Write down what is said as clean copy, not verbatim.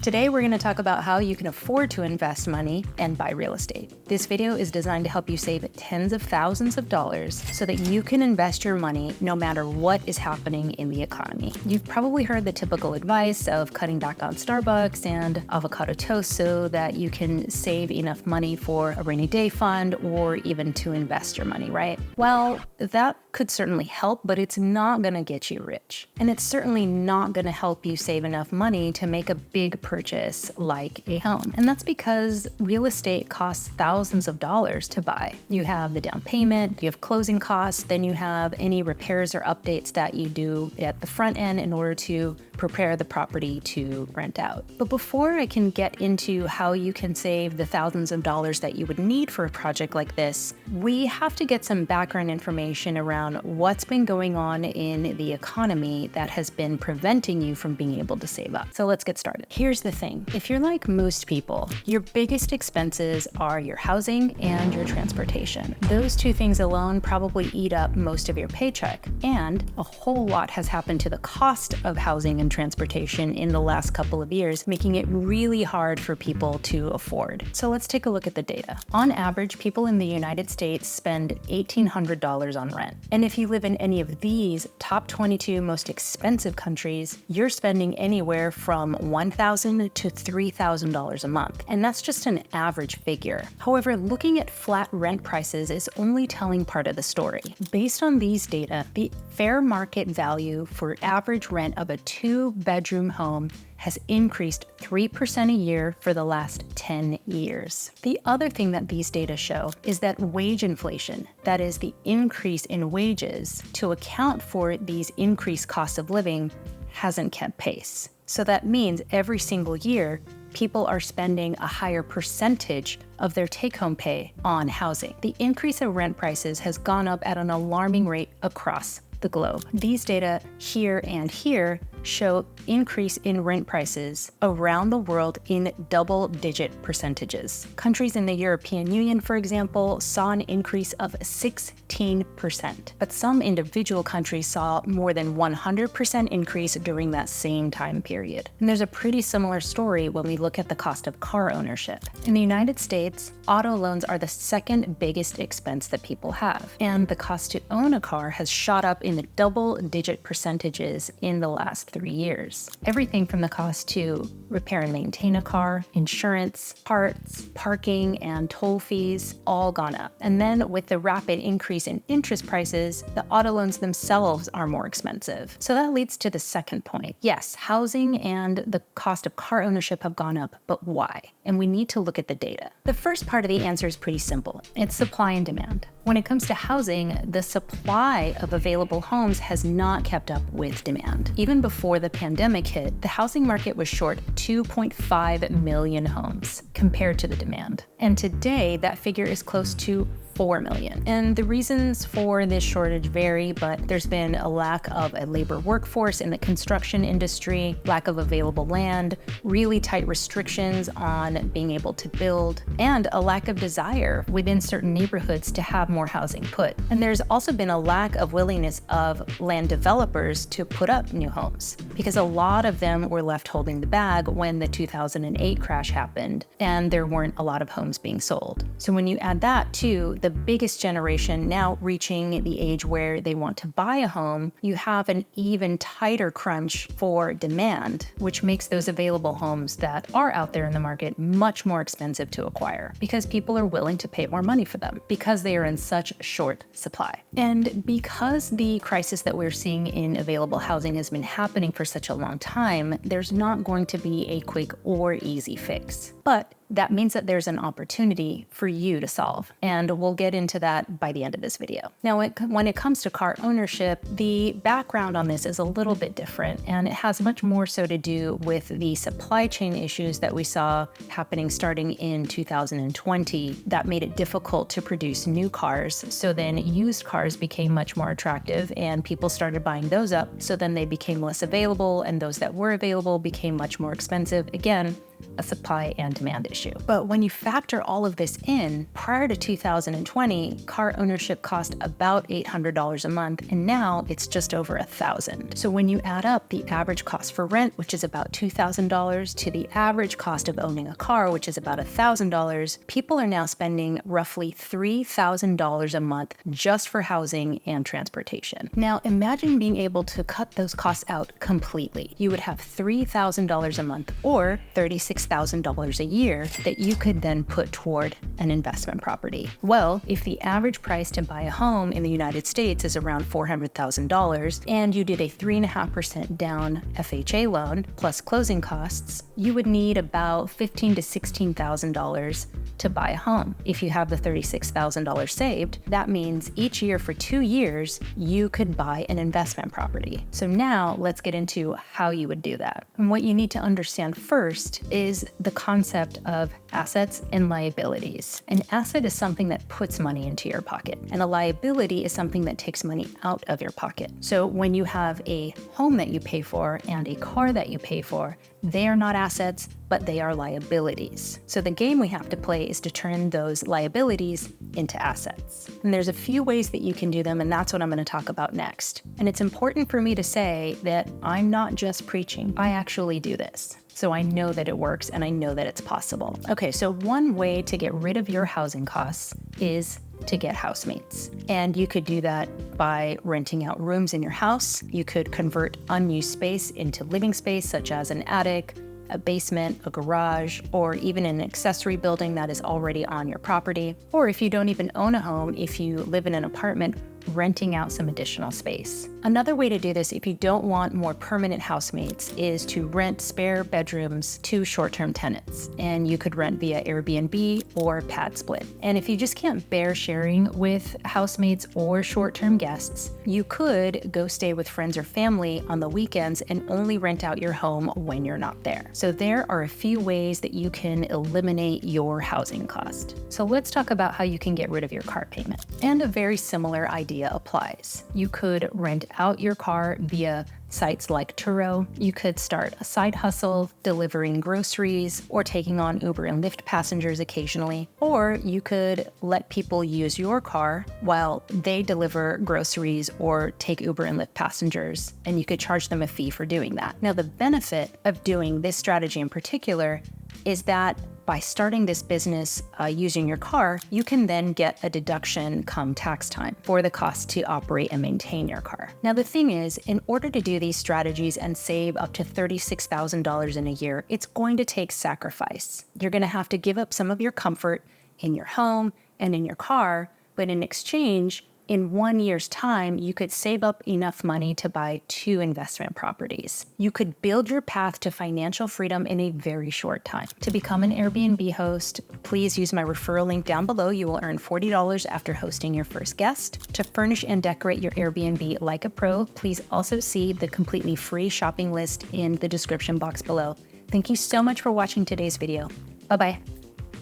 Today, we're going to talk about how you can afford to invest money and buy real estate. This video is designed to help you save tens of thousands of dollars so that you can invest your money no matter what is happening in the economy. You've probably heard the typical advice of cutting back on Starbucks and avocado toast so that you can save enough money for a rainy day fund or even to invest your money, right? Well, that could certainly help, but it's not going to get you rich. And it's certainly not going to help you save enough money to make a big purchase like a home. And that's because real estate costs thousands of dollars to buy. You have the down payment, you have closing costs, then you have any repairs or updates that you do at the front end in order to prepare the property to rent out. But before I can get into how you can save the thousands of dollars that you would need for a project like this, we have to get some background information around what's been going on in the economy that has been preventing you from being able to save up. So let's get started. Here's the thing. If you're like most people, your biggest expenses are your housing and your transportation. Those two things alone probably eat up most of your paycheck, and a whole lot has happened to the cost of housing and transportation in the last couple of years, making it really hard for people to afford. So let's take a look at the data. On average, people in the United States spend $1,800 on rent. And if you live in any of these top 22 most expensive countries, you're spending anywhere from $1,000 to $3,000 a month. And that's just an average figure. However, looking at flat rent prices is only telling part of the story. Based on these data, the fair market value for average rent of a two-bedroom home has increased 3% a year for the last 10 years. The other thing that these data show is that wage inflation, that is the increase in wages to account for these increased costs of living, hasn't kept pace. So that means every single year, people are spending a higher percentage of their take-home pay on housing. The increase in rent prices has gone up at an alarming rate across the globe. These data here and here show increase in rent prices around the world in double-digit percentages. Countries in the European Union, for example, saw an increase of 16%, but some individual countries saw more than 100% increase during that same time period. And there's a pretty similar story when we look at the cost of car ownership. In the United States, auto loans are the second biggest expense that people have, and the cost to own a car has shot up in the double-digit percentages in the last 3 years. Everything from the cost to repair and maintain a car, insurance, parts, parking, and toll fees all gone up. And then with the rapid increase in interest prices, the auto loans themselves are more expensive. So that leads to the second point. Yes, housing and the cost of car ownership have gone up, but why? And we need to look at the data. The first part of the answer is pretty simple. It's supply and demand. When it comes to housing, the supply of available homes has not kept up with demand. Even before the pandemic hit, the housing market was short 2.5 million homes compared to the demand. And today, that figure is close to 4 million. And the reasons for this shortage vary, but there's been a lack of a labor workforce in the construction industry, lack of available land, really tight restrictions on being able to build, and a lack of desire within certain neighborhoods to have more housing put. And there's also been a lack of willingness of land developers to put up new homes because a lot of them were left holding the bag when the 2008 crash happened and there weren't a lot of homes being sold. So when you add that to the biggest generation now reaching the age where they want to buy a home, you have an even tighter crunch for demand, which makes those available homes that are out there in the market much more expensive to acquire because people are willing to pay more money for them because they are in such short supply. And because the crisis that we're seeing in available housing has been happening for such a long time, there's not going to be a quick or easy fix. But that means that there's an opportunity for you to solve. And we'll get into that by the end of this video. Now, when it comes to car ownership, the background on this is a little bit different, and it has much more so to do with the supply chain issues that we saw happening starting in 2020 that made it difficult to produce new cars. So then used cars became much more attractive and people started buying those up. So then they became less available, and those that were available became much more expensive. Again, a supply and demand issue. issue. But when you factor all of this in, prior to 2020, car ownership cost about $800 a month, and now it's just over $1,000. So when you add up the average cost for rent, which is about $2,000, to the average cost of owning a car, which is about $1,000, people are now spending roughly $3,000 a month just for housing and transportation. Now imagine being able to cut those costs out completely. You would have $3,000 a month or $36,000 a year that you could then put toward an investment property. Well, if the average price to buy a home in the United States is around $400,000 and you did a 3.5% down FHA loan plus closing costs, you would need about $15,000 to $16,000 to buy a home. If you have the $36,000 saved, that means each year for 2 years, you could buy an investment property. So now let's get into how you would do that. And what you need to understand first is the concept of assets and liabilities. An asset is something that puts money into your pocket, and a liability is something that takes money out of your pocket. So when you have a home that you pay for and a car that you pay for, they are not assets, but they are liabilities. So the game we have to play is to turn those liabilities into assets. And there's a few ways that you can do them, and that's what I'm going to talk about next. And it's important for me to say that I'm not just preaching. I actually do this. So I know that it works and I know that it's possible. Okay, so one way to get rid of your housing costs is to get housemates. And you could do that by renting out rooms in your house. You could convert unused space into living space, such as an attic, a basement, a garage, or even an accessory building that is already on your property. Or if you don't even own a home, if you live in an apartment, renting out some additional space. Another way to do this, if you don't want more permanent housemates, is to rent spare bedrooms to short-term tenants. And you could rent via Airbnb or pad split. And if you just can't bear sharing with housemates or short-term guests, you could go stay with friends or family on the weekends and only rent out your home when you're not there. So there are a few ways that you can eliminate your housing cost. So let's talk about how you can get rid of your car payment. And a very similar idea applies. You could rent out your car via sites like Turo. You could start a side hustle delivering groceries or taking on Uber and Lyft passengers occasionally. Or you could let people use your car while they deliver groceries or take Uber and Lyft passengers, and you could charge them a fee for doing that. Now, the benefit of doing this strategy in particular is that by starting this business using your car, you can then get a deduction come tax time for the cost to operate and maintain your car. Now, the thing is, in order to do these strategies and save up to $36,000 in a year, it's going to take sacrifice. You're going to have to give up some of your comfort in your home and in your car, but in exchange, in 1 year's time, you could save up enough money to buy 2 investment properties. You could build your path to financial freedom in a very short time. To become an Airbnb host, please use my referral link down below. You will earn $40 after hosting your first guest. To furnish and decorate your Airbnb like a pro, please also see the completely free shopping list in the description box below. Thank you so much for watching today's video. Bye-bye.